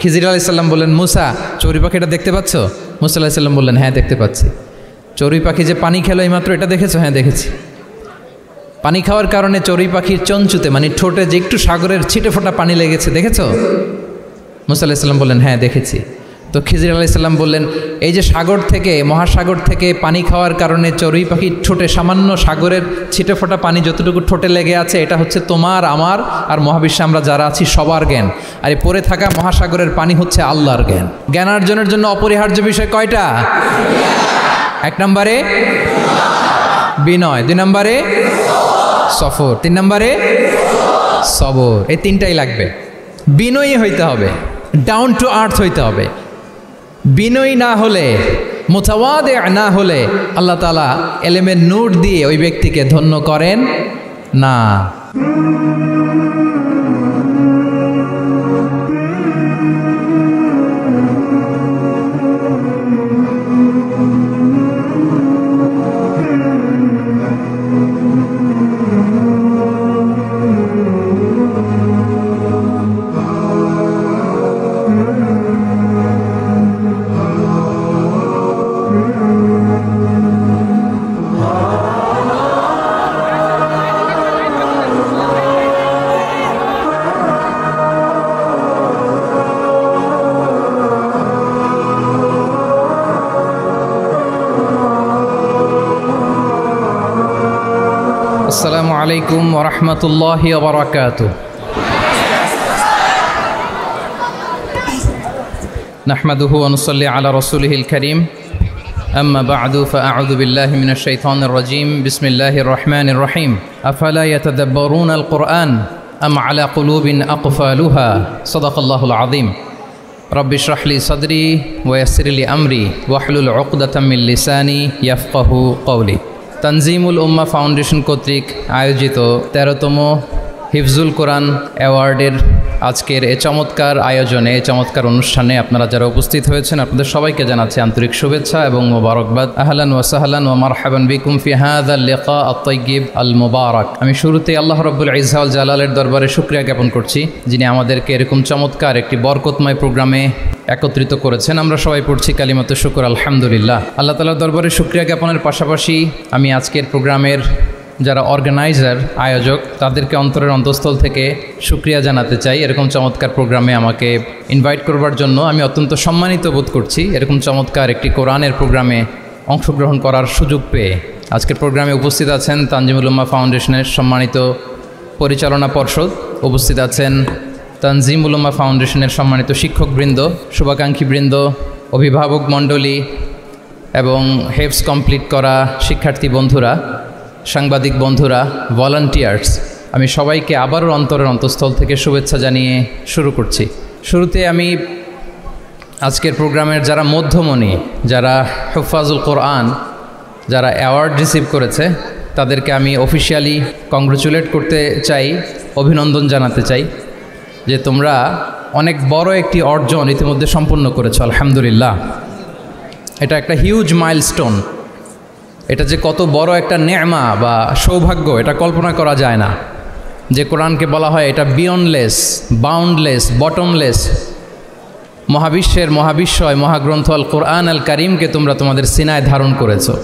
খিজির আলাইহিস সালাম বললেন, মুসা চড়ুই পাখিটা দেখতে পাচ্ছ? মুসা আলাইহিস সালাম বললেন, হ্যাঁ দেখতে পাচ্ছি। চড়ুই পাখি যে পানি খেলো এইমাত্র, এটা দেখেছো? হ্যাঁ দেখেছি। পানি খাওয়ার কারণে চড়ুই পাখির চঞ্চুতে মানে ঠোঁটে যে একটু সাগরের ছিটে ফোটা পানি লেগেছে, দেখেছো? মুসা আলাইহিস সালাম বললেন, হ্যাঁ দেখেছি। তো খিজির আলাইহিস সালাম বললেন, এই যে সাগর থেকে, মহাসাগর থেকে পানি খাওয়ার কারণে চড়ুই পাখির ঠোঁটে সামান্য সাগরের ছিটে ফোটা পানি যতটুকু ঠোঁটে লেগে আছে, এটা হচ্ছে তোমার, আমার আর মহাবিশ্বে আমরা যারা আছি সবার জ্ঞান। আর এই পড়ে থাকা মহাসাগরের পানি হচ্ছে আল্লাহর জ্ঞান। জ্ঞানার্জনের জন্য অপরিহার্য বিষয় কয়টা? 1 নম্বরে বিনয়, 2 নম্বরে সফর, 3 নম্বরে সবর। এই 3টাই লাগবে। বিনয়ী হইতে হবে, ডাউন টু আর্থ হইতে হবে। বিনয়ী না হলে, মুতাওয়াদি না হলে আল্লাহ তাআলা এলেমের নূর দিয়ে ওই ব্যক্তিকে ধন্য করেন না। আসসালামু আলাইকুম ওয়া রাহমাতুল্লাহি ওয়া বারাকাতুহু। নাহমাদুহু ওয়া নুসাল্লি আলা রাসূলিহিল কারীম। আম্মা বা'দু ফাআউযু বিল্লাহি মিনাশ শাইতানির রাজীম। বিসমিল্লাহির রাহমানির রাহিম। আফালা ইয়াতাদাব্বারুনাল কুরআন আম আলা কুলুবিন আকফালুহা। সাদাকাল্লাহুল আযীম। রব্বি ইশরাহ লি সাদরি ওয়া ইয়াসসির লি আমরি ওয়াহলুল উকদাতাম মিন লিসানি ইয়াফকাহু কওলি। তানজিমুল উম্মাহ ফাউন্ডেশন কর্তৃক আয়োজিত 13তম হিফজুল কোরআন অ্যাওয়ার্ডের আজকের এই চমৎকার আয়োজনে, এই চমৎকার অনুষ্ঠানে আপনারা যারা উপস্থিত হয়েছেন আপনাদের সবাইকে জানাচ্ছি আন্তরিক শুভেচ্ছা এবং মোবারকবাদ। আহলান ওয়া সাহলান ওয়া মারহাবান বিকুম ফি হাযাল লিকা আত-তাইয়্যিব আল মুবারাক। আমি শুরুতেই আল্লাহ রাব্বুল ইজ্জা ওয়াল জালালের দরবারে শুকরিয়া জ্ঞাপন করছি, যিনি আমাদেরকে এরকম চমৎকার একটি বরকতময় প্রোগ্রামে একত্রিত করেছেন। আমরা সবাই পড়ছি কালিমাতুশ শুকর আলহামদুলিল্লাহ। আল্লাহ তাআলার দরবারে শুকরিয়া জ্ঞাপনের পাশাপাশি আমি আজকের প্রোগ্রামের যারা অর্গানাইজার, আয়োজক, তাদেরকে অন্তরের অন্তঃস্থল থেকে শুকরিয়া জানাতে চাই। এরকম চমৎকার প্রোগ্রামে আমাকে ইনভাইট করবার জন্য আমি অত্যন্ত সম্মানিত বোধ করছি। এরকম চমৎকার একটি কোরআনের প্রোগ্রামে অংশগ্রহণ করার সুযোগ পেয়ে আজকের প্রোগ্রামে উপস্থিত আছেন তানজিমুল উম্মাহ ফাউন্ডেশনের সম্মানিত পরিচালনা পর্ষদ, উপস্থিত আছেন তানজিমুল উম্মাহ ফাউন্ডেশনের সম্মানিত শিক্ষকবৃন্দ, শুভাকাঙ্ক্ষীবৃন্দ, অভিভাবক মণ্ডলী এবং হেফজ কমপ্লিট করা শিক্ষার্থী বন্ধুরা, সাংবাদিক বন্ধুরা, ভলান্টিয়ার্স, আমি সবাইকে আবারও অন্তরের অন্তঃস্থল থেকে শুভেচ্ছা জানিয়ে শুরু করছি। শুরুতে আমি আজকের প্রোগ্রামের যারা মধ্যমণি, যারা হুফাজুল কোরআন, যারা অ্যাওয়ার্ড রিসিভ করেছে তাদেরকে আমি অফিশিয়ালি কংগ্রেচুলেট করতে চাই, অভিনন্দন জানাতে চাই যে তোমরা অনেক বড় একটি অর্জন ইতিমধ্যে সম্পন্ন করেছো, আলহামদুলিল্লাহ। এটা একটা হিউজ মাইলস্টোন। এটা যে কত বড় একটা নেয়মা বা সৌভাগ্য এটা কল্পনা করা যায় না। যে কোরআনকে বলা হয় এটা বিয়ন্ডলেস, বাউন্ডলেস, বটমলেস, মহাবিশ্বের মহাবিশ্বয় মহাগ্রন্থ আল কোরআন আল কারিমকে তোমরা তোমাদের সিনায় ধারণ করেছো।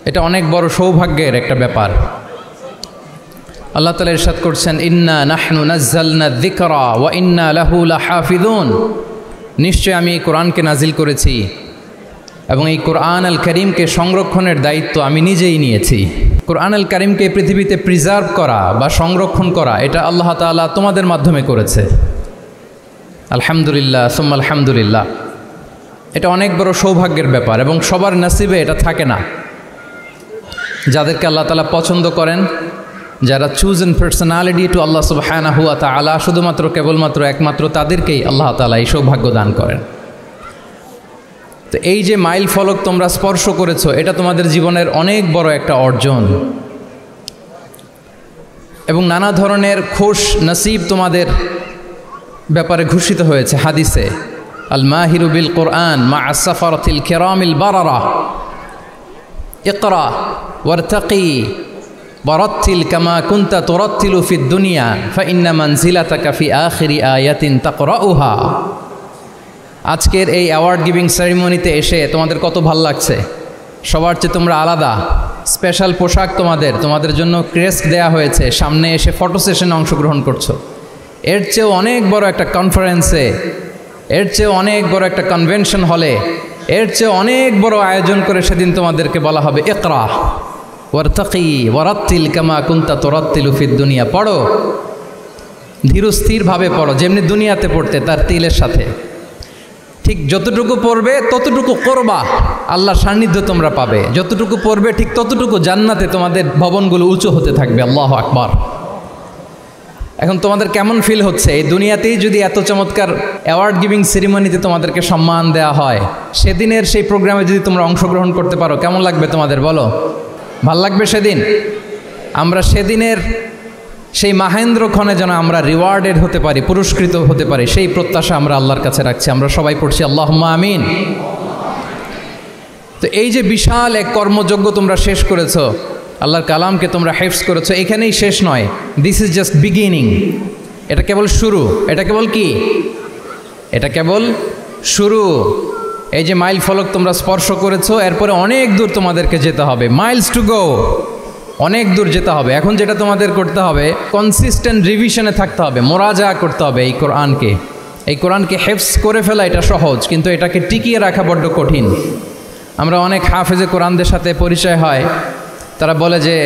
এটা অনেক বড় সৌভাগ্যের একটা ব্যাপার। আল্লাহ তাআলা ইরশাদ করছেন, ইন্না নাহনু নাজ্জালনা যিকরা ওয়া ইন্না লাহু লাহাফিজুন। নিশ্চয় আমি এই কোরআনকে নাজিল করেছি এবং এই কোরআন আল কারীমকে সংরক্ষণের দায়িত্ব আমি নিজেই নিয়েছি। কোরআন আল কারীমকে পৃথিবীতে প্রিজার্ভ করা বা সংরক্ষণ করা এটা আল্লাহ তাআলা তোমাদের মাধ্যমে করেছে। আলহামদুলিল্লাহ সুম্মা আলহামদুলিল্লাহ। এটা অনেক বড় সৌভাগ্যের ব্যাপার এবং সবার নসিবে এটা থাকে না। যাদেরকে আল্লাহ তাআলা পছন্দ করেন, যারা চুজেন পার্সোনালিটি টু আল্লাহ সুবহানাহু ওয়া তাআলা, শুধুমাত্র কেবলমাত্র একমাত্র তাদেরকেই আল্লাহ তাআলা এই সৌভাগ্য দান করেন। তো এই যে মাইল ফলক তোমরা স্পর্শ করেছো, এটা তোমাদের জীবনের অনেক বড় একটা অর্জন এবং নানা ধরনের খুশ নসিব তোমাদের ব্যাপারে ঘোষিত হয়েছে হাদিসে। আল মাহিরু বিল কোরআন মা আসসাফারাতিল কিরামিল বারারা ইকরা ওয়ারতাকি ওয়ারাত্তিল কামা কুনতা তুরাত্তিলু ফিদ দুনিয়া ফাইন্না মানজিলাতাকা ফি আখিরি আয়াতিন তাকরাউহা। আজকের এই অ্যাওয়ার্ড গিভিং সেরিমনিতে এসে তোমাদের কত ভাল লাগছে? সবার চেয়ে তোমরা আলাদা, স্পেশাল পোশাক তোমাদের জন্য ক্রেস্ট দেয়া হয়েছে, সামনে এসে ফটো সেশনে অংশগ্রহণ করছো। এর চেয়েও অনেক বড় একটা কনফারেন্সে, এর চেয়েও অনেক বড় একটা কনভেনশন হলে, এর চেয়ে অনেক বড় আয়োজন করে সেদিন তোমাদেরকে বলা হবে ইকরা ওয়ারতাকি ওয়ারাত্তিল কামা কুনতা তুরাত্তিলু ফিদ দুনিয়া। পড়ো, ধীরস্থিরভাবে পড়ো, যেমনি দুনিয়াতে পড়তে তার তিলের সাথে। ঠিক যতটুকু পড়বে ততটুকু করবা, আল্লাহর সান্নিধ্য তোমরা পাবে। যতটুকু পড়বে ঠিক ততটুকু জান্নাতে তোমাদের ভবনগুলো উঁচু হতে থাকবে। আল্লাহু আকবার। এখন তোমাদের কেমন ফিল হচ্ছে? এই দুনিয়াতেই যদি এত চমৎকার অ্যাওয়ার্ড গিভিং সেরিমনিতে তোমাদেরকে সম্মান দেওয়া হয়, সেদিনের সেই প্রোগ্রামে যদি তোমরা অংশগ্রহণ করতে পারো, কেমন লাগবে তোমাদের বলো? ভাল লাগবে সেদিন? আমরা সেদিনের সেই মাহেন্দ্রক্ষণে যেন আমরা রিওয়ার্ডেড হতে পারি, পুরস্কৃত হতে পারি, সেই প্রত্যাশা আমরা আল্লাহর কাছে রাখছি। আমরা সবাই পড়ছি আল্লাহুম্মা আমিন। তো এই যে বিশাল এক কর্মযজ্ঞ তোমরা শেষ করেছো, আল্লাহর কালামকে তোমরা হেফজ করেছো, এখানেই শেষ নয়। This is just beginning. এটা কেবল শুরু। এটা কেবল কি? এটা কেবল শুরু। এই যে মাইল ফলক তোমরা স্পর্শ করেছো, এরপরে অনেক দূর তোমাদেরকে যেতে হবে। মাইলস টু গো, অনেক দূর যেতে হবে। এখন যেটা তোমাদের করতে হবে, কনসিস্টেন্ট রিভিশনে থাকতে হবে, মোরাজা করতে হবে এই কোরআনকে। এই কোরআনকে হেফজ করে ফেলা এটা সহজ, কিন্তু এটাকে টিকিয়ে রাখা বড্ড কঠিন। আমরা অনেক হাফেজে কোরআনদের সাথে পরিচয় হয়, তারা বলে যে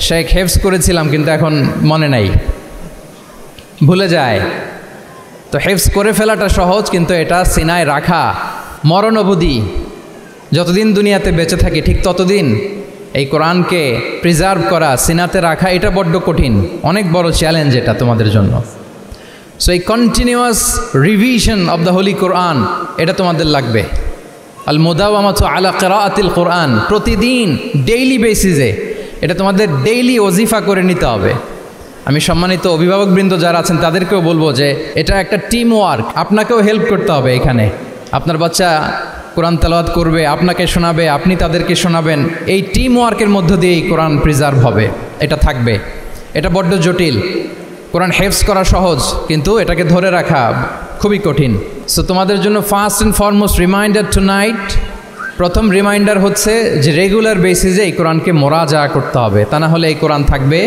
শেখ হেফজ করেছিলাম কিন্তু এখন মনে নাই, ভুলে যায়। তো হেফজ করে ফেলাটা সহজ, কিন্তু এটা সিনায় রাখা মরণ অবধি, যতদিন দুনিয়াতে বেঁচে থাকি ঠিক ততদিন এই কোরআনকে প্রিজার্ভ করা, সিনাতে রাখা, এটা বড্ড কঠিন, অনেক বড় চ্যালেঞ্জ এটা তোমাদের জন্য। সো এই continuous revision of the holy Quran, এটা তোমাদের লাগবে। আল মুদাওয়ামাতু আলা কিরাআতিল কোরআন, প্রতিদিন ডেইলি বেসিসে এটা তোমাদের ডেইলি ওজিফা করে নিতে হবে। আমি সম্মানিত অভিভাবকবৃন্দ যারা আছেন তাদেরকেও বলবো যে এটা একটা টিম ওয়ার্ক, আপনাকেও হেল্প করতে হবে। এখানে আপনার বাচ্চা কোরআন তেলাওয়াত করবে, আপনাকে শোনাবে, আপনি তাদেরকে শোনাবেন। এই টিম ওয়ার্কের মধ্য দিয়ে এই কোরআন প্রিজার্ভ হবে, এটা থাকবে। এটা বড্ড জটিল। কোরআন হেফজ করা সহজ, কিন্তু এটাকে ধরে রাখা খুবই কঠিন। সো তোমাদের জন্য first and foremost reminder tonight, প্রথম রিমাইন্ডার হচ্ছে যে রেগুলার বেসিসে এই কোরআনকে মোরাজা করতে হবে, তা না হলে এই কোরআন থাকবে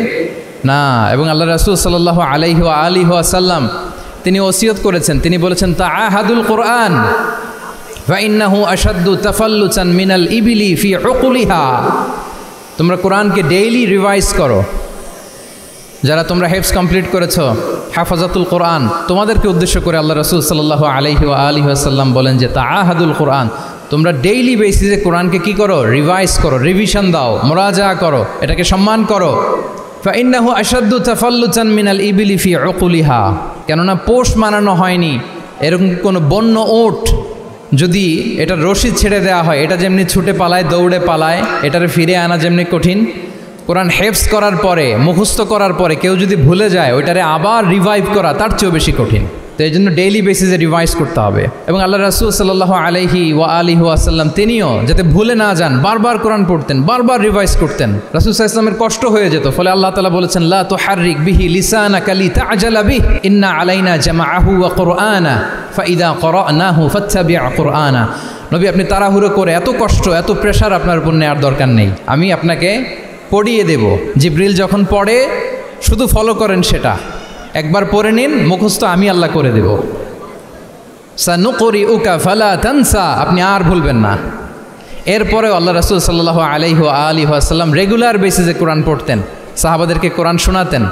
না। এবং আল্লাহ রাসূল সাল্লাল্লাহু আলাইহি ওয়া আলিহি ওয়াসাল্লাম তিনি ওসিয়ত করেছেন, তিনি বলেছেন তাআহাদুল কোরআন ফাইন্নাহু আশাদ্দু তাফাল্লুচান মিনাল ইবিলি ফি উকুলিহা। তোমরা কোরআনকে ডেইলি রিভাইজ করো। যারা তোমরা হেফজ কমপ্লিট করেছো, হাফাজাতুল কোরআন, তোমাদেরকে উদ্দেশ্য করে আল্লাহ রাসূল সাল্লাল্লাহু আলাইহি ওয়া আলিহি ওয়াসাল্লাম বলেন যে তাআহাদুল কোরআন, তোমরা ডেইলি বেসিসে কোরআনকে কি করো? রিভাইজ করো, রিভিশন দাও, মোরাজা করো, এটাকে সম্মান করো। ফাইন্নাহু আশাদ্দু তাফাল্লুচান মিনাল ইবিলি ফি উকুলিহা। কেননা পোষ মানানো হয়নি এরকম কোনো বন্য ওট যদি এটা রশি ছেড়ে দেওয়া হয়, এটা যেমনি ছুটে পালায়, দৌড়ে পালায়, এটারে ফিরে আনা যেমনি কঠিন, কোরআন হেফজ করার পরে, মুখস্থ করার পরে কেউ যদি ভুলে যায়, ওইটারে আবার রিভাইভ করা তার চেয়েও বেশি কঠিন। তো এই জন্য ডেইলি বেসিসে রিভাইজ করতে হবে। এবং আল্লাহ রাসূল সাল্লাল্লাহু আলাইহি ওয়া আলিহি ওয়াসাল্লাম তিনিও যাতে ভুলে না যান, বারবার কোরআন পড়তেন, বারবার রিভাইজ করতেন। রাসূল সাল্লাল্লাহু আলাইহি ওয়াসাল্লামের কষ্ট হয়ে যেত, ফলে আল্লাহ তাআলা বলেছেন লা তুহাররিক বিহি লিসানাকা লিতা'জালা বিহি ইন্না আলাইনা জামাআহু ওয়া কুরআনা ফাইদা ক্বরানাহু ফাত্তাবি' কুরআনা। নবী, আপনি তাড়াহুড়ো করে, এত কষ্ট, এত প্রেশার আপনার উপর নেওয়ার দরকার নেই, আমি আপনাকে পড়িয়ে দেব। জিবরিল যখন পড়ে শুধু ফলো করেন সেটা, একবার পড়ে নিন, মুখস্থ আমি আল্লাহ করে দেব। সানুকরিউকা ফালা তানসা, আপনি আর ভুলবেন না। এরপরে আল্লাহ রাসূল সাল্লাল্লাহু আলাইহি ওয়া আলিহি ওয়াসাল্লাম রেগুলার বেসিসে কোরআন পড়তেন, সাহাবাদেরকে কোরআন শোনাতেন,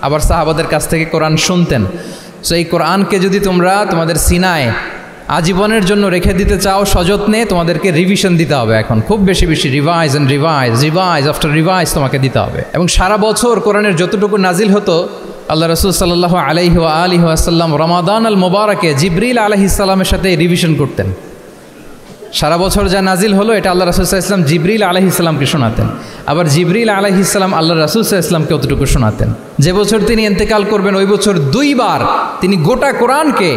আবার সাহাবাদের কাছ থেকে কোরআন শুনতেন। সো এই কোরআনকে যদি তোমরা তোমাদের সিনায় আজীবনের জন্য রেখে দিতে চাও সযত্নে, তোমাদেরকে রিভিশন দিতে হবে। এখন খুব বেশি বেশি revise and revise, revise after revise তোমাকে দিতে হবে। এবং সারা বছর কোরআনের যতটুকু নাজিল হতো, আল্লাহ রাসূল সাল্লাল্লাহু আলাইহি ওয়া আলিহি ওয়াসাল্লাম রমাদান আল মুবারাকে জিবরিল আলাইহিস সালামের সাথে রিভিশন করতেন। সারা বছর যা নাজিল হলো এটা আল্লাহ রাসূল সাল্লাল্লাহু আলাইহি ওয়াসাল্লাম জিবরিল আলাইহিস সালামকে শোনাতেন, আবার জিবরিল আলাইহিস সালাম আল্লাহ রাসূল সাল্লাল্লাহু আলাইহি ওয়াসাল্লামকে অতটুকু শোনাতেন। যে বছর তিনি ইন্তেকাল করবেন ওই বছর 2 বার তিনি গোটা কোরআনকে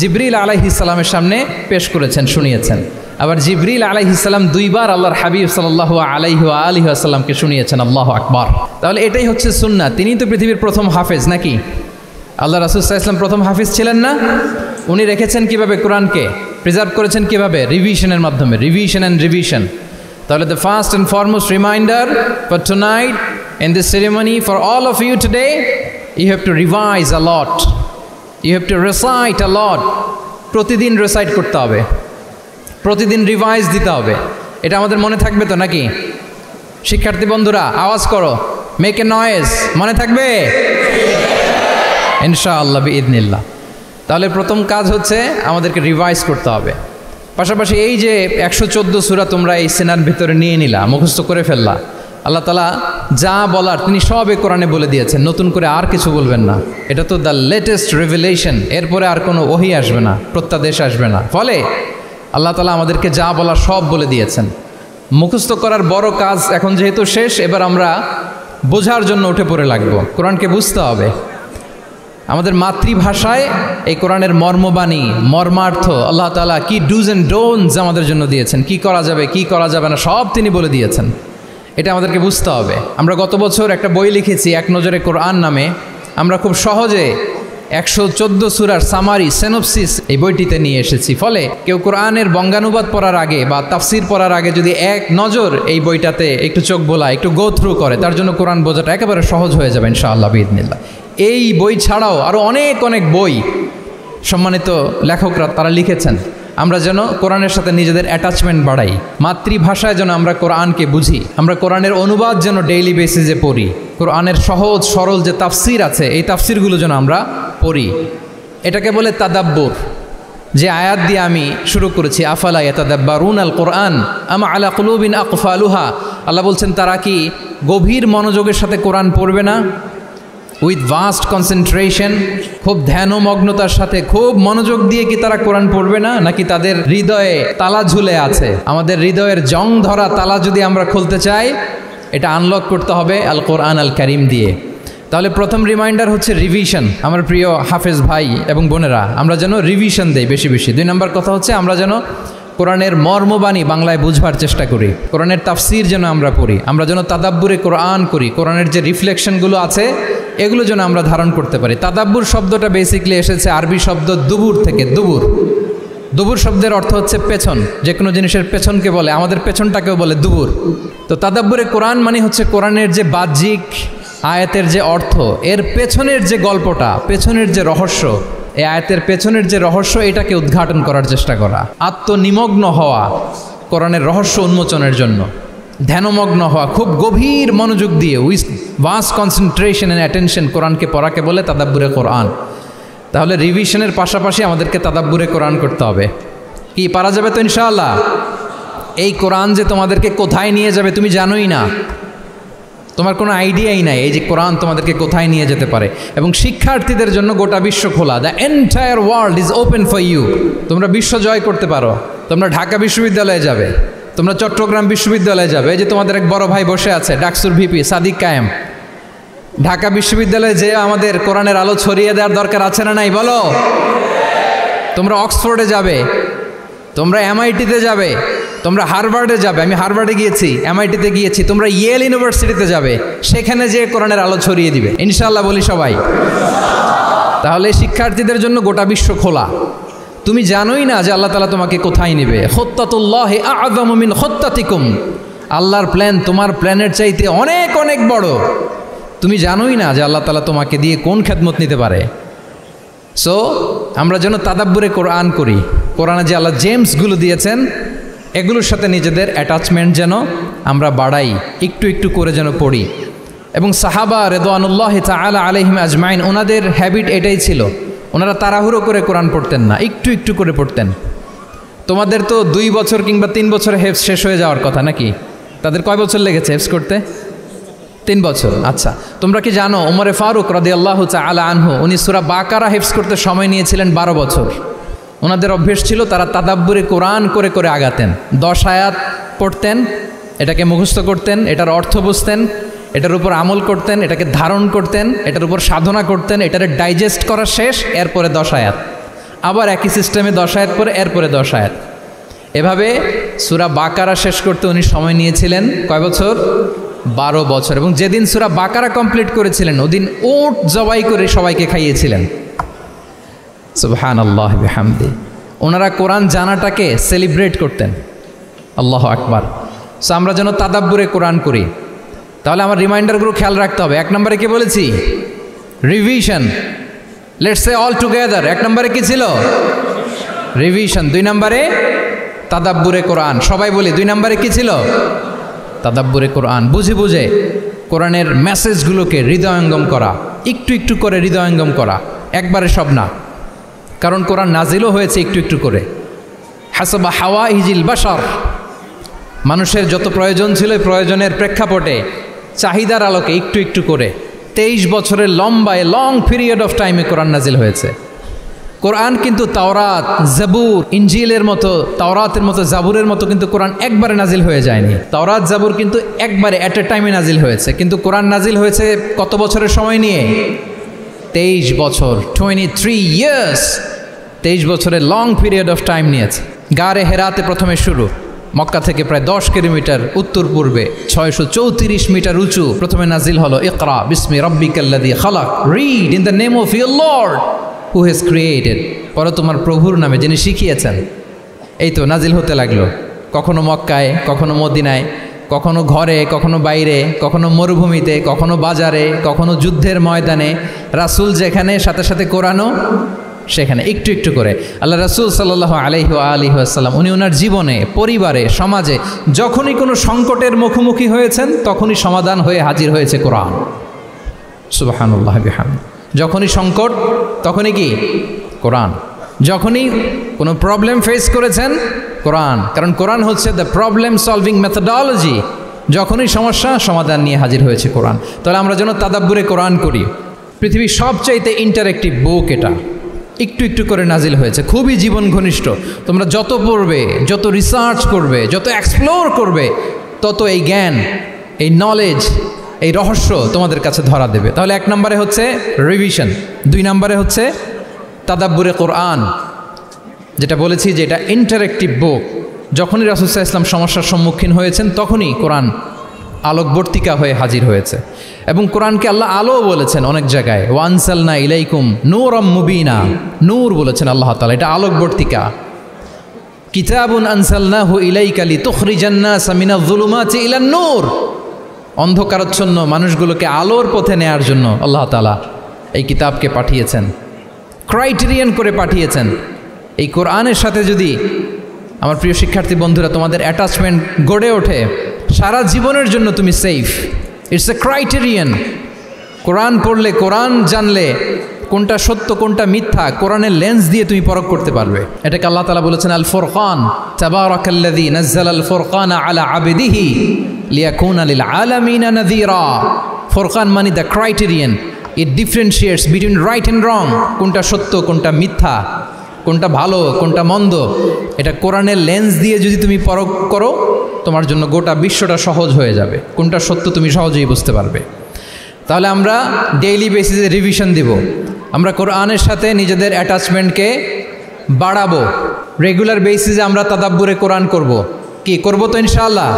জিবরিল আলাইহিস সালামের সামনে পেশ করেছেন, শুনিয়েছেন। আবার জিবরিল আলাইহিস সালাম 2 বার আল্লাহর হাবিব সাল্লাল্লাহু আলাইহি ওয়া আলিহি ওয়াসাল্লামকে শুনিয়েছেন। আল্লাহু আকবার। তাহলে এটাই হচ্ছে সুন্নাহ। তিনিই তো পৃথিবীর প্রথম হাফেজ নাকি? আল্লাহ রাসূল সাল্লাল্লাহু আলাইহি ওয়াসাল্লাম প্রথম হাফিজ ছিলেন না? উনি রেখেছেন কিভাবে কোরআনকে? প্রিজার্ভ করেছেন কিভাবে? রিভিশনের মাধ্যমে, রিভিশন অ্যান্ড রিভিশন। তাহলে the first and foremost reminder for tonight in this ceremony for all of you today, you have to revise a lot, you have to recite a lot. প্রতিদিন recite করতে হবে, প্রতিদিন revise দিতে হবে। এটা আমাদের মনে থাকবে তো নাকি? শিক্ষার্থী বন্ধুরা আওয়াজ করো, মেক এ নয়েজ, মনে থাকবে ইনশাআল্লাহ বিইذনিল্লাহ। তাহলে প্রথম কাজ হচ্ছে আমাদেরকে রিভাইজ করতে হবে। পাশাপাশি এই যে 114 সূরা তোমরা এই সিনার ভিতরে নিয়ে নিলা, মুখস্থ করে ফেললা, আল্লাহ তাআলা যা বলার তিনি সব এই কোরআনে বলে দিয়েছেন, নতুন করে আর কিছু বলবেন না। এটা তো দ্য লেটেস্ট রিভিলেশন, এরপরে আর কোনো ওহী আসবে না, প্রত্যাদেশ আসবে না। ফলে আল্লাহ তাআলা আমাদেরকে যা বলার সব বলে দিয়েছেন। মুখস্থ করার বড় কাজ এখন যেহেতু শেষ, এবার আমরা বোঝার জন্য উঠে পড়ে লাগবো। কোরআনকে বুঝতে হবে আমাদের মাতৃভাষায়। এই কোরআনের মর্মবাণী, মর্মার্থ, আল্লাহ তাআলা কি ডুজ অ্যান্ড ডোন্টস আমাদের জন্য দিয়েছেন, কি করা যাবে কি করা যাবে না সব তিনি বলে দিয়েছেন। এটা আমাদেরকে বুঝতে হবে। আমরা গত বছর একটা বই লিখেছি এক নজরে কোরআন নামে। আমরা খুব সহজে 114 সূরার সামারি, সিনপসিস এই বইটিতে নিয়ে এসেছি। ফলে কেউ কোরআনের বঙ্গানুবাদ পড়ার আগে বা তাফসির পড়ার আগে যদি এক নজর এই বইটাতে একটু চোখ বোলা, একটু গো থ্রু করে, তার জন্য কোরআন বোঝাটা একেবারে সহজ হয়ে যাবে ইনশাআল্লাহ বিইذনিল্লাহ। এই বই ছাড়াও আরও অনেক অনেক বই সম্মানিত লেখকরা তারা লিখেছেন। আমরা যেন কোরআনের সাথে নিজেদের অ্যাটাচমেন্ট বাড়াই, মাতৃভাষায় যেন আমরা কোরআনকে বুঝি, আমরা কোরআনের অনুবাদ যেন ডেইলি বেসিসে পড়ি, কোরআনের সহজ সরল যে তাফসির আছে এই তাফসিরগুলো যেন আমরা পড়ি। এটাকে বলে তাদাব্বুর। যে আয়াত দিয়ে আমি শুরু করেছি, আফালা ইয়াতাদাব্বারুনাল কোরআন আম আলা কুলুবিন আকফালুহা, আল্লাহ বলছেন তারা কি গভীর মনোযোগের সাথে কোরআন পড়বে না? উইথ ভাস্ট কনসেন্ট্রেশন, খুব ধ্যানমগ্নতার সাথে খুব মনোযোগ দিয়ে কি তারা কোরআন পড়বে না? নাকি তাদের হৃদয়ে তালা ঝুলে আছে? আমাদের হৃদয়ের জং ধরা তালা যদি আমরা খুলতে চাই, এটা আনলক করতে হবে আল কোরআন আল কারিম দিয়ে। তাহলে প্রথম রিমাইন্ডার হচ্ছে রিভিশন। আমার প্রিয় হাফেজ ভাই এবং বোনেরা, আমরা যেন রিভিশন দেই বেশি বেশি। 2 নম্বর কথা হচ্ছে আমরা যেন কোরআনের মর্মবাণী বাংলায় বুঝবার চেষ্টা করি, কোরআনের তাফসির যেন আমরা পড়ি, আমরা যেন তাদাব্বুরে কোরআন করি, কোরআনের যে রিফ্লেকশনগুলো আছে এগুলো যেন আমরা ধারণ করতে পারি। তাদাব্বুর শব্দটা বেসিক্যালি এসেছে আরবি শব্দ দুবুর থেকে। দুবুর, দুবুর শব্দের অর্থ হচ্ছে পেছন, যে কোনো জিনিসের পেছনকে বলে, আমাদের পেছনটাকেও বলে দুবুর। তো তাদাব্বুরে কোরআন মানে হচ্ছে কোরআনের যে বাহ্যিক আয়াতের যে অর্থ, এর পেছনের যে গল্পটা, পেছনের যে রহস্য, এই আয়াতের পেছনের যে রহস্য, এটাকে উদ্ঘাটন করার চেষ্টা করা, আত্মনিমগ্ন হওয়া কোরআনের রহস্য উন্মোচনের জন্য, ধ্যানমগ্ন হওয়া, খুব গভীর মনোযোগ দিয়ে with vast concentration and attention কোরআনকে পড়াকে বলে তাদাব্বুরে কোরআন। তাহলে রিভিশনের পাশাপাশি আমাদেরকে তাদাব্বুরে কোরআন করতে হবে। কি পারা যাবে তো ইনশাআল্লাহ? এই কোরআন যে তোমাদেরকে কোথায় নিয়ে যাবে তুমি জানোই না, তোমার কোনো আইডিয়াই নাই এই যে কোরআন তোমাদেরকে কোথায় নিয়ে যেতে পারে। এবং শিক্ষার্থীদের জন্য গোটা বিশ্ব খোলা, the entire world is open for you. তোমরা বিশ্ব জয় করতে পারো, তোমরা ঢাকা বিশ্ববিদ্যালয়ে যাবে, তোমরা চট্টগ্রাম বিশ্ববিদ্যালয়ে যাবে। এই যে তোমাদের এক বড় ভাই বসে আছে, ডাকসুর ভিপি সাদিক কায়েম। ঢাকা বিশ্ববিদ্যালয়ে যে আমাদের কোরআনের আলো ছড়িয়ে দেওয়ার দরকার আছে না নাই বলো? তোমরা অক্সফোর্ডে যাবে, তোমরা এমআইটিতে যাবে, তোমরা হার্ভার্ডে যাবে। আমি হার্ভার্ডে গিয়েছি, এমআইটিতে গিয়েছি। তোমরা ইয়েল ইউনিভার্সিটিতে যাবে, সেখানে যে কোরআনের আলো ছড়িয়ে দিবে ইনশাআল্লাহ বলি সবাই। তাহলে শিক্ষার্থীদের জন্য গোটা বিশ্ব খোলা। তুমি জানোই না যে আল্লাহ তাআলা তোমাকে কোথায় নেবে। খুত্তাতুল্লাহি আ'যামু মিন খুত্তাতিকুম, আল্লাহর প্ল্যান তোমার প্ল্যানের চাইতে অনেক অনেক বড়। তুমি জানোই না যে আল্লাহ তাআলা তোমাকে দিয়ে কোন খেদমত নিতে পারে। সো আমরা যেন তাদাব্বুরে কোরআন করি, কোরআনে যে আল্লাহ জেমসগুলো দিয়েছেন এগুলোর সাথে নিজেদের অ্যাটাচমেন্ট যেন আমরা বাড়াই, একটু একটু করে যেন পড়ি। এবং সাহাবা রিদওয়ানুল্লাহি তাআলা আলাইহিম আজমাইন, ওনাদের হ্যাবিট এটাই ছিল, ওনারা তাড়াহুড়ো করে কোরআন পড়তেন না, একটু একটু করে পড়তেন। তোমাদের তো 2 বছর কিংবা 3 বছরে হেফজ শেষ হয়ে যাওয়ার কথা নাকি? তাদের কয় বছর লেগেছে হেফজ করতে? 3 বছর। আচ্ছা, তোমরা কি জানো ওমরে ফারুক রাদিয়াল্লাহু তাআলা আনহু উনি সূরা বাকারা হেফজ করতে সময় নিয়েছিলেন 12 বছর। ওনাদের অভ্যেস ছিল তারা তাদাব্বুরে কোরআন করে করে আগাতেন। 10 আয়াত পড়তেন, এটাকে মুখস্থ করতেন, এটার অর্থ বুঝতেন, এটার উপর আমল করতেন, এটাকে ধারণ করতেন, এটার উপর সাধনা করতেন, এটারে ডাইজেস্ট করা শেষ, এরপরে 10 আয়াত, আবার একই সিস্টেমে 10 আয়াত পরে এরপরে 10 আয়াত। এভাবে সূরা বাকারা শেষ করতে উনি সময় নিয়েছিলেন কয় বছর? 12 বছর। এবং যেদিন সূরা বাকারা কমপ্লিট করেছিলেন ওদিন উট জবাই করে সবাইকে খাইয়েছিলেন। সুবহানাল্লাহ বিহামদি। ওনারা কোরআন জানাটাকে সেলিব্রেট করতেন। আল্লাহু আকবার। সো আমরা যেন তাদাব্বুরে কোরআন করি। তাহলে আমার রিমাইন্ডারগুলো খেয়াল রাখতে হবে। 1 নম্বরে কি বলেছি? Revision. Let's say all together. 1 নম্বরে কি ছিল? রিভিশন। 2 নম্বরে তাদাব্বুরে কোরআন। সবাই বলি 2 নম্বরে কি ছিল? তাদাব্বুরে কোরআন। বুঝে বুঝে কোরআনের মেসেজগুলোকে হৃদয়ঙ্গম করা, একটু একটু করে হৃদয়ঙ্গম করা, একবারে সব না। কারণ কোরআন নাজিলও হয়েছে একটু একটু করে। হাসাবা হাওয়াইজিল বাশার, মানুষের যত প্রয়োজন ছিল প্রয়োজনের প্রেক্ষাপটে চাহিদার আলোকে একটু একটু করে 23 বছরের লম্বায় লং পিরিয়ড অফ টাইমে কোরআন নাজিল হয়েছে। কোরআন কিন্তু তাওরাত, জাবুর, ইনজিলের মতো, তাওরাতের মতো, জাবুরের মতো কিন্তু কোরআন একবারে নাজিল হয়ে যায়নি। তাওরাত, জাবুর কিন্তু একবারে অ্যাট এ টাইমে নাজিল হয়েছে, কিন্তু কোরআন নাজিল হয়েছে কত বছরের সময় নিয়ে? 23 বছর, 23 ইয়ার্স। 23 বছরের লং পিরিয়ড অফ টাইম নিয়েছে। গারে হেরাতে প্রথমে শুরু, মক্কা থেকে প্রায় 10 কিলোমিটার উত্তর পূর্বে 634 মিটার উঁচু প্রথমে নাজিল হলো ইকরা বিসমি রাব্বিকাল্লাযী খালাক, read in the name of your lord who has created. পরে তোমার প্রভুর নামে যিনি শিখিয়েছেন। এই তো নাজিল হতে লাগলো, কখনো মক্কায়, কখনো মদিনায়, কখনো ঘরে, কখনো বাইরে, কখনো মরুভূমিতে, কখনো বাজারে, কখনো যুদ্ধের ময়দানে। রাসূল যেখানে, সাথে সাথে কোরআনও সেখানে, একটু একটু করে। আল্লাহ রাসূল সাল্লাল্লাহু আলাইহি ওয়া আলিহি ওয়াসাল্লাম উনি ওনার জীবনে, পরিবারে, সমাজে যখনই কোনো সংকটের মুখোমুখি হয়েছেন তখনই সমাধান হয়ে হাজির হয়েছে কোরআন। সুবহানাল্লাহ বিহামদি। যখনই সংকট তখনই কি? কোরআন। যখনই কোনো প্রবলেম ফেস করেছেন কোরআন, কারণ কোরআন হচ্ছে দ্য প্রবলেম সলভিং মেথোডোলজি। যখনই সমস্যা সমাধান নিয়ে হাজির হয়েছে কোরআন। তাহলে আমরা যেন তাদাব্বুরে কোরআন করি। পৃথিবীর সবচাইতে ইন্টারেক্টিভ বুক এটা, একটু একটু করে নাজিল হয়েছে, খুবই জীবন ঘনিষ্ঠ। তোমরা যত পড়বে, যত রিসার্চ করবে, যত এক্সপ্লোর করবে, তত এই জ্ঞান, এই নলেজ, এই রহস্য তোমাদের কাছে ধরা দেবে। তাহলে 1 নম্বরে হচ্ছে রিভিশন, 2 নম্বরে হচ্ছে তাদাব্বুরে কোরআন, যেটা বলেছি যে এটা ইন্টারেক্টিভ বুক। যখনই রাসূল সাল্লাল্লাহু আলাইহি ওয়াসাল্লাম সমস্যার সম্মুখীন হয়েছেন তখনই কোরআন আলোকবর্তিকা হয়ে হাজির হয়েছে। এবং কোরআনকে আল্লাহ আলো বলেছেন অনেক জায়গায়, ওয়ানসালনা ইলাইকুম নূরাম মুবিনা, নূর বলেছেন আল্লাহ তাআলা, এটা আলোকবর্তিকা। কিতাবুন আনসালনাহু ইলাইকা লিতুখরিজান নাসা মিনাজ যুলুমাতি ইলান নূর, অন্ধকারাচ্ছন্ন মানুষগুলোকে আলোর পথে নেয়ার জন্য আল্লাহ তাআলা এই কিতাবকে পাঠিয়েছেন, ক্রাইটেরিয়ান করে পাঠিয়েছেন। এই কোরআনের সাথে যদি আমার প্রিয় শিক্ষার্থী বন্ধুরা তোমাদের অ্যাটাচমেন্ট গড়ে ওঠে, সারা জীবনের জন্য তুমি safe. It's a criterion. Quran পড়লে, কোরআন জানলে কোনটা সত্য কোনটা মিথ্যা কোরআনের লেন্স দিয়ে তুমি পরখ করতে পারবে। এটাকে আল্লাহ তাআলা বলেছেন আল ফুরকান, তাবারাকাল্লাযী নাযালাল ফুরকানা আলা আবদিহি লিয়াকুনা লিল আলামিনা নাযীরা। ফুরকান মানে the criterion, it differentiates between right and রং, কোনটা সত্য কোনটা মিথ্যা, কোনটা ভালো কোনটা মন্দ। এটা কোরআনের লেন্স দিয়ে যদি তুমি পরখ করো তোমার জন্য গোটা বিশ্বটা সহজ হয়ে যাবে, কোনটা সত্য তুমি সহজেই বুঝতে পারবে। তাহলে আমরা ডেইলি বেসিসে রিভিশন দিব, আমরা কোরআনের সাথে নিজেদের অ্যাটাচমেন্টকে বাড়াবো, রেগুলার বেসিসে আমরা তাদাব্বুরে কোরআন করব। কি করব তো ইনশাআল্লাহ?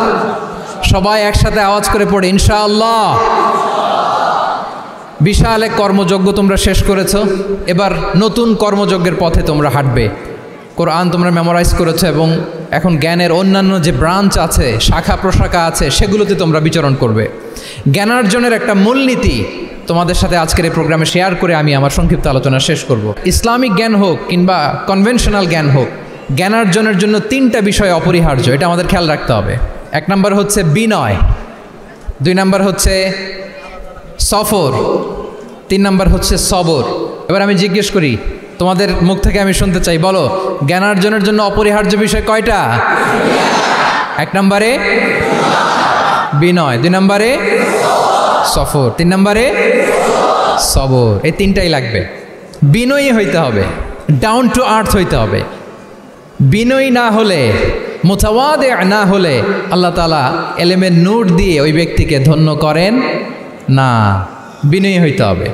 সবাই একসাথে আওয়াজ করে পড়ে ইনশাআল্লাহ। বিশাল এক কর্মযজ্ঞ তোমরা শেষ করেছো, এবার নতুন কর্মযজ্ঞের পথে তোমরা হাঁটবে। কোরআন তোমরা মেমোরাইজ করেছো এবং এখন জ্ঞানের অন্যান্য যে ব্রাঞ্চ আছে, শাখা প্রশাখা আছে, সেগুলোতে তোমরা বিচরণ করবে। জ্ঞানার্জনের একটা মূলনীতি তোমাদের সাথে আজকের এই প্রোগ্রামে শেয়ার করে আমি আমার সংক্ষিপ্ত আলোচনা শেষ করব। ইসলামিক জ্ঞান হোক কিংবা কনভেনশনাল জ্ঞান হোক, জ্ঞানার্জনের জন্য 3টা বিষয় অপরিহার্য, এটা আমাদের খেয়াল রাখতে হবে। 1 নম্বর হচ্ছে বিনয়, 2 নম্বর হচ্ছে সফর, 3 নম্বর হচ্ছে সবর। এবার আমি জিজ্ঞেস করি, তোমাদের মুখ থেকে আমি শুনতে চাই, বলো জ্ঞানার্জনের জন্য অপরিহার্য বিষয় কয়টা? 1 নম্বরে বিনয়, 2 নম্বরে সফর, 3 নম্বরে সবর। এই 3টাই লাগবে। বিনয়ী হইতে হবে, ডাউন টু আর্থ হইতে হবে। বিনয়ী না হলে, মুতাওয়াদি না হলে আল্লাহ তাআলা এলেমের নূর দিয়ে ওই ব্যক্তিকে ধন্য করেন না। বিনয়ী হইতে হবে।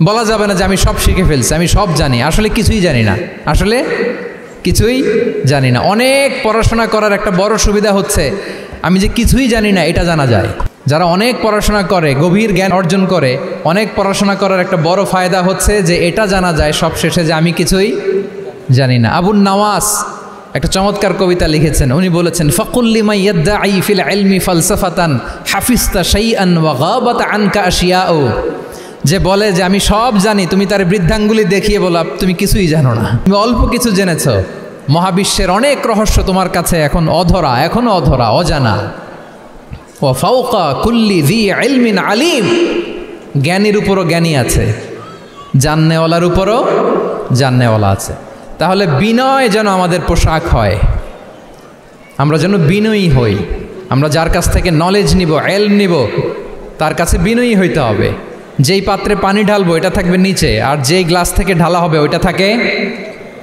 বলা যাবে না যে আমি সব শিখে ফেলছি, আমি সব জানি, আসলে কিছুই জানি না, আসলে কিছুই জানি না। অনেক পড়াশোনা করার একটা বড় সুবিধা হচ্ছে আমি যে কিছুই জানি না এটা জানা যায়। যারা অনেক পড়াশোনা করে, গভীর জ্ঞান অর্জন করে, অনেক পড়াশোনা করার একটা বড় ফায়দা হচ্ছে যে এটা জানা যায় সব শেষে যে আমি কিছুই জানি না। আবুন নাওয়াস একটা চমৎকার কবিতা লিখেছেন। উনি বলেছেন, ফাকুল্লিমা ইয়াদ্দাঈ ফিল ইলমি ফালসাফাতান হাফিজতা শাইআন ওয়া গাবাত আনকা আশিয়াউ, যে বলে যে আমি সব জানি, তুমি তার বৃদ্ধাঙ্গুলি দেখিয়ে বলো তুমি কিছুই জানো না, তুমি অল্প কিছু জেনেছ। মহাবিশ্বের অনেক রহস্য তোমার কাছে এখন অধরা, এখনো অধরা, অজানা। ওয়া ফাওকা কুল্লি যী ইলমিন আলিম, জ্ঞানীর উপরও জ্ঞানী আছে, জাননেওয়ালার উপরও জাননেওয়ালা আছে। তাহলে বিনয় যেন আমাদের পোশাক হয়, আমরা যেন বিনয়ী হই। আমরা যার কাছ থেকে নলেজ নিব, এলম নিব, তার কাছে বিনয়ী হইতে হবে। যেই পাত্রে পানি ঢালবো এটা থাকবে নিচে, আর যেই গ্লাস থেকে ঢালা হবে ওইটা থাকে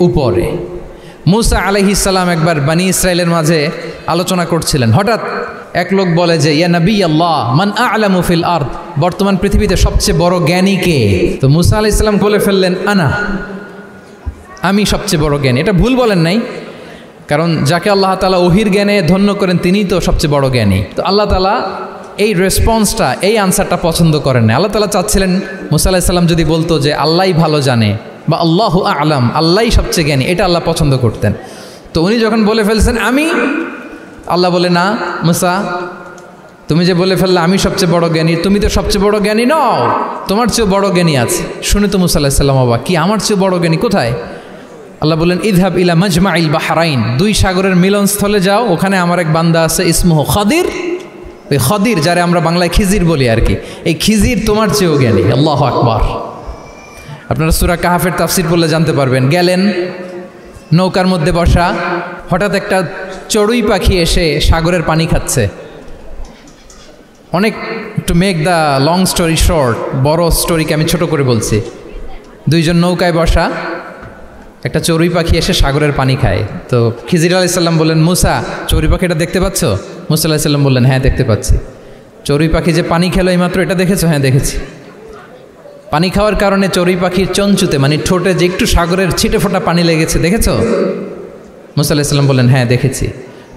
উপরে। মুসা আলাইহিস সালাম একবার বানি ইসরায়েলের মাঝে আলোচনা করছিলেন। হঠাৎ এক লোক বলে যে, ইয়া নবী আল্লাহ মান আ'লামু ফিল আরদ, বর্তমান পৃথিবীতে সবচেয়ে বড় জ্ঞানী কে? তো মুসা আলাইহিস সালাম বলে ফেললেন, আনা, আমি সবচেয়ে বড় জ্ঞানী। এটা ভুল বলেন নাই, কারণ যাকে আল্লাহ তাআলা ওহির জ্ঞানে ধন্য করেন তিনিই তো সবচেয়ে বড় জ্ঞানী। তো আল্লাহ তাআলা এই রেসপন্সটা, এই আনসারটা পছন্দ করেন না। আল্লাহ তাআলা চাচ্ছিলেন মুসা আলাইহিস সালাম যদি বলতো যে আল্লাহই ভালো জানে বা আল্লাহু আ'লাম, আল্লাহই সবচেয়ে জ্ঞানী, এটা আল্লাহ পছন্দ করতেন। তো উনি যখন বলে ফেলছেন আমি, আল্লাহ বলে, না মুসা, তুমি যে বলে ফেললে আমি সবচেয়ে বড় জ্ঞানী, তুমি তো সবচেয়ে বড় জ্ঞানী নও, তোমার চেয়েও বড় জ্ঞানী আছে। শুনে তো মুসা আলাইহিস সালাম অবাক, কি আমার চেয়েও বড় জ্ঞানী কোথায়? আল্লাহ বললেন, ইযহাব ইলা মাজমাইল বাহরাইন, দুই সাগরের মিলনস্থলে যাও, ওখানে আমার এক বান্দা আছে ইসমুহু খাদির। ওই খাদির, যারে আমরা বাংলায় খিজির বলি আর কি, এই খিজির তোমার চেয়েও জ্ঞানী। আল্লাহু আকবার। আপনারা সূরা কাহাফের তাফসীর পড়লে জানতে পারবেন। গেলেন, নৌকার মধ্যে বসা, হঠাৎ একটা চড়ুই পাখি এসে সাগরের পানি খাচ্ছে। অনেক, to make the long story short, বড় স্টোরিকে আমি ছোট করে বলছি। দুইজন নৌকায় বসা, একটা চড়ুই পাখি এসে সাগরের পানি খায়। তো খিজির আলাইহিস সালাম বললেন, মুসা, চড়ুই পাখিটা দেখতে পাচ্ছ? মুসা আলাইহিস সালাম বললেন, হ্যাঁ দেখতে পাচ্ছি। চড়ুই পাখি যে পানি খেলো এইমাত্র, এটা দেখেছো? হ্যাঁ দেখেছি। পানি খাওয়ার কারণে চড়ুই পাখির চঞ্চুতে, মানে ঠোঁটে যে একটু সাগরের ছিটে ফোটা পানি লেগেছে, দেখেছো? মুসা আলাইহিস সালাম বললেন, হ্যাঁ দেখেছি।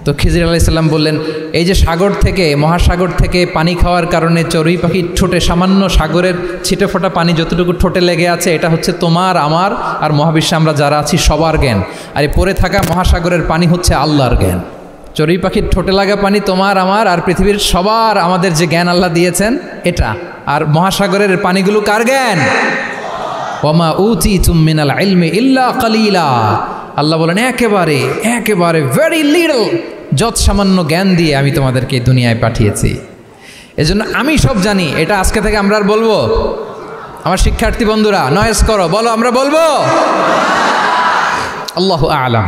তো খিজির আলাইহিস সালাম বললেন, এই যে সাগর থেকে, মহাসাগর থেকে পানি খাওয়ার কারণে চড়ুই পাখির ঠোঁটে সামান্য সাগরের ছিটে ফোটা পানি যতটুকু ঠোঁটে লেগে আছে, এটা হচ্ছে তোমার, আমার আর মহাবিশ্বে আমরা যারা আছি সবার জ্ঞান। আর এই পড়ে থাকা মহাসাগরের পানি হচ্ছে আল্লাহর জ্ঞান। চড়ুই পাখির ঠোঁটে লাগা পানি তোমার, আমার আর পৃথিবীর সবার, আমাদের যে জ্ঞান আল্লাহ দিয়েছেন এটা। আর মহাসাগরের পানিগুলো কার জ্ঞান? ওয়ামা উতিতুম মিনাল ইলমি ইল্লা কালিলা। আল্লাহ বলেন, একেবারে একেবারে ভেরি লিটল, যত সামান্য জ্ঞান দিয়ে আমি তোমাদেরকে দুনিয়ায় পাঠিয়েছি। এজন্য আমি সব জানি, এটা আজকে থেকে আমরা আর বলবো? আমার শিক্ষার্থী বন্ধুরা নয়েজ করো, বলো আমরা বলবো আল্লাহু আ'লাম।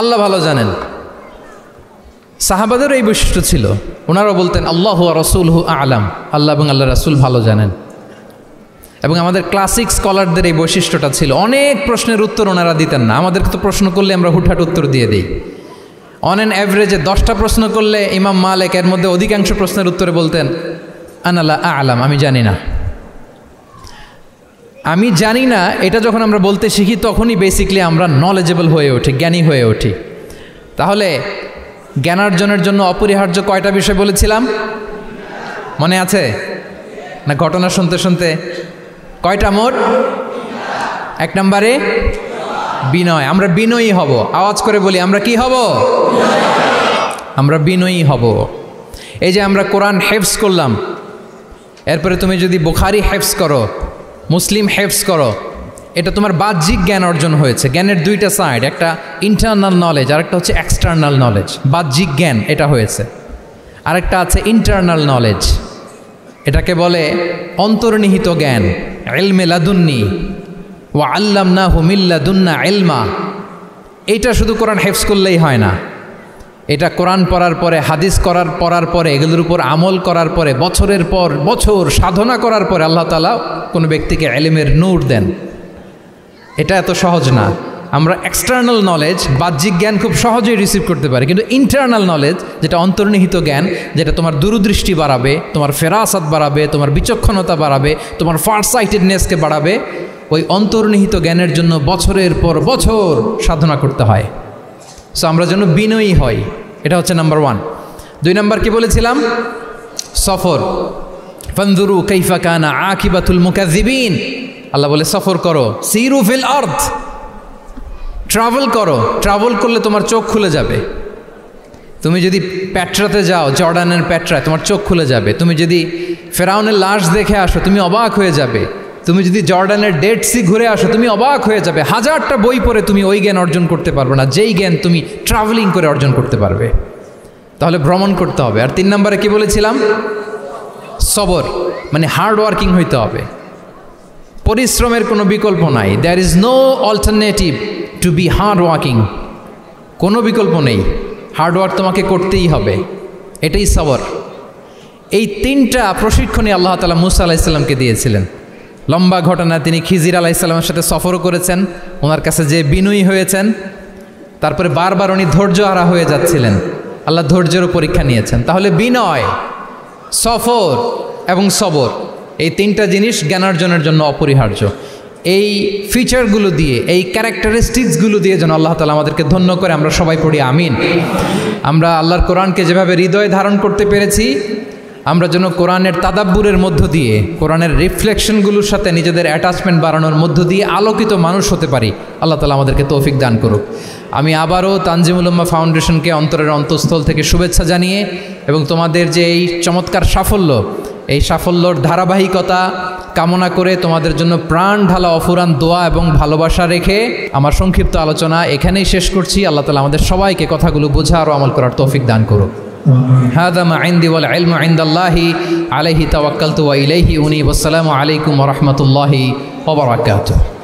আল্লাহ ভালো জানেন। সাহাবাদেরও এই বৈশিষ্ট্য ছিল, ওনারাও বলতেন আল্লাহু ওয়া রাসূলুহু আ'লাম, আল্লাহ এবং আল্লাহ রাসূল ভালো জানেন। এবং আমাদের ক্লাসিক স্কলারদের এই বৈশিষ্ট্যটা ছিল, অনেক প্রশ্নের উত্তর ওনারা দিতেন না। আমাদেরকে তো প্রশ্ন করলে আমরা হুটহাট উত্তর দিয়ে দিই। অন অ্যান অ্যাভারেজে 10টা প্রশ্ন করলে ইমাম মালিক এর মধ্যে অধিকাংশ প্রশ্নের উত্তরে বলতেন আনা লা আ'লাম, আমি জানি না। আমি জানি না এটা যখন আমরা বলতে শিখি, তখনই বেসিকলি আমরা নলেজেবল হয়ে উঠি, জ্ঞানী হয়ে উঠি। তাহলে জ্ঞানার্জনের জন্য অপরিহার্য কয়টা বিষয় বলেছিলাম, মনে আছে না? ঘটনা শুনতে শুনতে কয়টা মোট? 1 নম্বরে বিনয়। আমরা বিনয়ী হব। আওয়াজ করে বলি, আমরা কি হব? আমরা বিনয়ী হব। এই যে আমরা কোরআন হেফজ করলাম, এরপরে তুমি যদি বুখারী হেফজ করো, মুসলিম হেফজ করো, এটা তোমার বাহ্যিক জ্ঞান অর্জন হয়েছে। জ্ঞানের দুইটা সাইড, একটা ইন্টারনাল নলেজ আর একটা হচ্ছে এক্সটার্নাল নলেজ। বাহ্যিক জ্ঞান এটা হয়েছে, আরেকটা আছে ইন্টারনাল নলেজ, এটাকে বলে অন্তর্নিহিত জ্ঞান। ইলমে লাদুন্নি ওয়া আল্লামনাহু মিন লাদুন্না ইলমা। এটা শুধু কোরআন হেফজ করলেই হয় না, এটা কোরআন পড়ার পরে, হাদিস পড়ার পরে, এগুলোর উপর আমল করার পরে, বছরের পর বছর সাধনা করার পরে আল্লাহ তাআলা কোনো ব্যক্তিকে ইলমের নূর দেন। এটা এত সহজ না। আমরা এক্সটার্নাল নলেজ, বাহ্যিক জ্ঞান খুব সহজেই রিসিভ করতে পারি, কিন্তু ইন্টারনাল নলেজ, যেটা অন্তর্নিহিত জ্ঞান, যেটা তোমার দূরদৃষ্টি বাড়াবে, তোমার ফেরাসাত বাড়াবে, তোমার বিচক্ষণতা বাড়াবে, তোমার ফারসাইটেডনেসকে বাড়াবে, ওই অন্তর্নিহিত জ্ঞানের জন্য বছরের পর বছর সাধনা করতে হয়। সো আমরা যেন বিনয়ী হই, এটা হচ্ছে নাম্বার 1। 2 নম্বর কি বলেছিলাম? সফর। ফানজুরু কাইফা কানা আকিবাতুল মুকাজ্জিবিন। আল্লাহ বলে সফর করো, সিরু ফিল আরদ, ট্রাভেল করো। ট্রাভেল করলে তোমার চোখ খুলে যাবে। তুমি যদি পেট্রাতে যাও, জর্ডানের পেট্রায়, তোমার চোখ খুলে যাবে। তুমি যদি ফেরাউনের লাশ দেখে আসো, তুমি অবাক হয়ে যাবে। তুমি যদি জর্ডানের ডেড সি ঘুরে আসো, তুমি অবাক হয়ে যাবে। 1000টা বই পড়ে তুমি ওই জ্ঞান অর্জন করতে পারবে না, যেই জ্ঞান তুমি ট্রাভেলিং করে অর্জন করতে পারবে। তাহলে ভ্রমণ করতে হবে। আর 3 নম্বরে কি বলেছিলাম? সবর, মানে হার্ড ওয়ার্কিং হইতে হবে। পরিশ্রমের কোনো বিকল্প নাই। There is no alternative to be hard working. কোনো বিকল্প নেই, হার্ড ওয়ার্ক তোমাকে করতেই হবে। এটাই সবর। এই 3টা প্রশিক্ষণই আল্লাহ তাআলা মুসা আলাইহিস সালামকে দিয়েছিলেন। লম্বা ঘটনা, তিনি খিজির আলাইহিস সালামের সাথে সফরও করেছেন, ওনার কাছে যে বিনয়ী হয়েছেন। তারপরে বারবার উনি ধৈর্যহারা হয়ে যাচ্ছিলেন, আল্লাহ ধৈর্যেরও পরীক্ষা নিয়েছেন। তাহলে বিনয়, সফর এবং সবর, এই 3টা জিনিস জ্ঞানার্জনের জন্য অপরিহার্য। এই ফিচারগুলো দিয়ে, এই ক্যারেক্টারিস্টিক্সগুলো দিয়ে যেন আল্লাহ তাআলা আমাদেরকে ধন্য করে। আমরা সবাই পড়ি আমিন। আমরা আল্লাহর কোরআনকে যেভাবে হৃদয়ে ধারণ করতে পেরেছি, আমরা যেন কোরআনের তাদাব্বুরের মধ্য দিয়ে, কোরআনের রিফ্লেকশনগুলোর সাথে নিজেদের অ্যাটাচমেন্ট বাড়ানোর মধ্য দিয়ে আলোকিত মানুষ হতে পারি। আল্লাহ তাআলা আমাদেরকে তৌফিক দান করুক। আমি আবারও তানজিমুল উম্মাহ ফাউন্ডেশনকে অন্তরের অন্তঃস্থল থেকে শুভেচ্ছা জানিয়ে এবং তোমাদের যে এই চমৎকার সাফল্য, এই সাফল্যর ধারাবাহিকতা কামনা করে তোমাদের জন্য প্রাণ ঢালা অফুরান দোয়া এবং ভালোবাসা রেখে আমার সংক্ষিপ্ত আলোচনা এখানেই শেষ করছি। আল্লাহ তাআলা আমাদের সবাইকে কথাগুলো বোঝা ও আমল করার তৌফিক দান করুক। হাদা মা ইনদি ওয়াল ইলমু ইনদাল্লাহি আলাইহি তাওয়াক্কালতু ওয়া ইলাইহি উনীব। আসসালামু আলাইকুম ওয়া রাহমাতুল্লাহি ওয়া বারাকাতুহু।